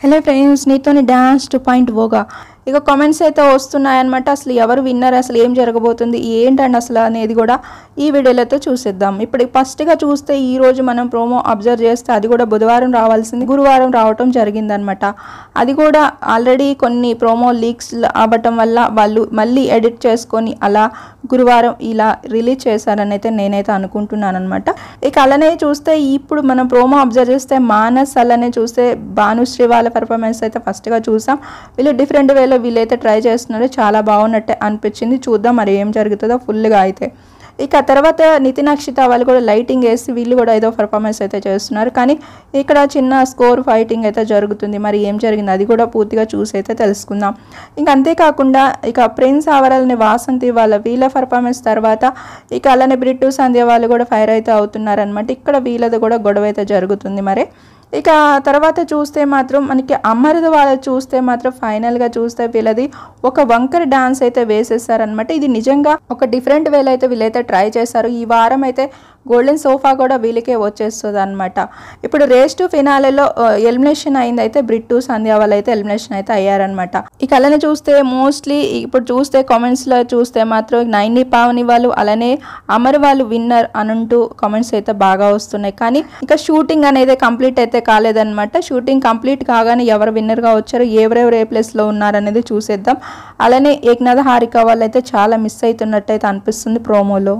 Hello friends, నీతోని dance 2.0గా ఇక comments అయితే వస్తున్నాయన్నమాట. అసలు ఎవరు విన్నర్, అసలు ఏం జరగబోతుంది, ఏంటండి అసలు అనేది కూడా ఈ వీడియోలతో చూసేద్దాం. ఇప్పుడు ఫస్ట్గా చూస్తే ఈ రోజు మనం ప్రోమో అబ్జర్వ్ చేస్తే అది కూడా బుధవారం రావాల్సింది గురువారం రావటం జరిగిందనమాట. అది కూడా ఆల్రెడీ కొన్ని ప్రోమో లీక్స్ అవ్వటం వల్ల వాళ్ళు మళ్ళీ ఎడిట్ చేసుకొని అలా గురువారం ఇలా రిలీజ్ చేశారని అయితే నేనైతే అనుకుంటున్నాను అనమాట. ఇక అలానే చూస్తే ఇప్పుడు మనం ప్రోమో అబ్జర్వ్ చేస్తే మానస్ అలానే చూస్తే భానుశ్రీ వాళ్ళ పర్ఫార్మెన్స్ అయితే ఫస్ట్గా చూసాం. వీళ్ళు డిఫరెంట్ వేలో వీళ్ళైతే ట్రై చేస్తున్నారు, చాలా బాగున్నట్టే అనిపించింది. చూద్దాం మరి ఏం జరుగుతుందో ఫుల్గా అయితే. ఇక తర్వాత నితిన్ అక్షిత వాళ్ళు కూడా లైటింగ్ వేసి వీళ్ళు కూడా ఏదో పర్ఫార్మెన్స్ అయితే చేస్తున్నారు. కానీ ఇక్కడ చిన్న స్కోర్ ఫైటింగ్ అయితే జరుగుతుంది. మరి ఏం జరిగింది అది కూడా పూర్తిగా చూసి అయితే తెలుసుకుందాం. ఇంకా అంతేకాకుండా ఇక ప్రిన్స్ ఆవరాలని వాసంతి వీళ్ళ పర్ఫార్మెన్స్ తర్వాత ఇక అలానే బ్రిట్టు సంధ్య వాళ్ళు కూడా ఫైర్ అయితే అవుతున్నారు అనమాట. ఇక్కడ వీళ్ళది కూడా గొడవ అయితే జరుగుతుంది. మరి ఇక తర్వాత చూస్తే మాత్రం మనకి అమర్ది వాళ్ళు చూస్తే మాత్రం ఫైనల్గా చూస్తే వీళ్ళది ఒక వంకర్ డాన్స్ అయితే వేసేసారనమాట. ఇది నిజంగా ఒక డిఫరెంట్ వేలో అయితే వీళ్ళైతే ట్రై చేశారు. ఈ వారం అయితే గోల్డెన్ సోఫా కూడా వీళ్ళకే వచ్చేస్తుంది అనమాట. ఇప్పుడు రేస్ టు ఫినాలేలో ఎలిమినేషన్ అయింది అయితే బ్రిట్టు సంధ్య వాళ్ళు అయితే ఎలిమినేషన్ అయితే అయ్యారనమాట. ఇక అలానే చూస్తే మోస్ట్లీ ఇప్పుడు చూస్తే కామెంట్స్లో చూస్తే మాత్రం నైని పావని వాళ్ళు అలానే అమర్ వాళ్ళు విన్నర్ అనంటూ కామెంట్స్ అయితే బాగా వస్తున్నాయి. కానీ ఇక షూటింగ్ అనేది కంప్లీట్ అయితే కాలేదన్నమాట. షూటింగ్ కంప్లీట్ కాగానే ఎవరు విన్నర్గా వచ్చారు, ఎవరెవరు ఏ ప్లేస్లో ఉన్నారనేది చూసేద్దాం. అలానే ఏక్నాథ్ హారిక వాళ్ళు అయితే చాలా మిస్ అవుతున్నట్టయితే అనిపిస్తుంది ప్రోమోలో.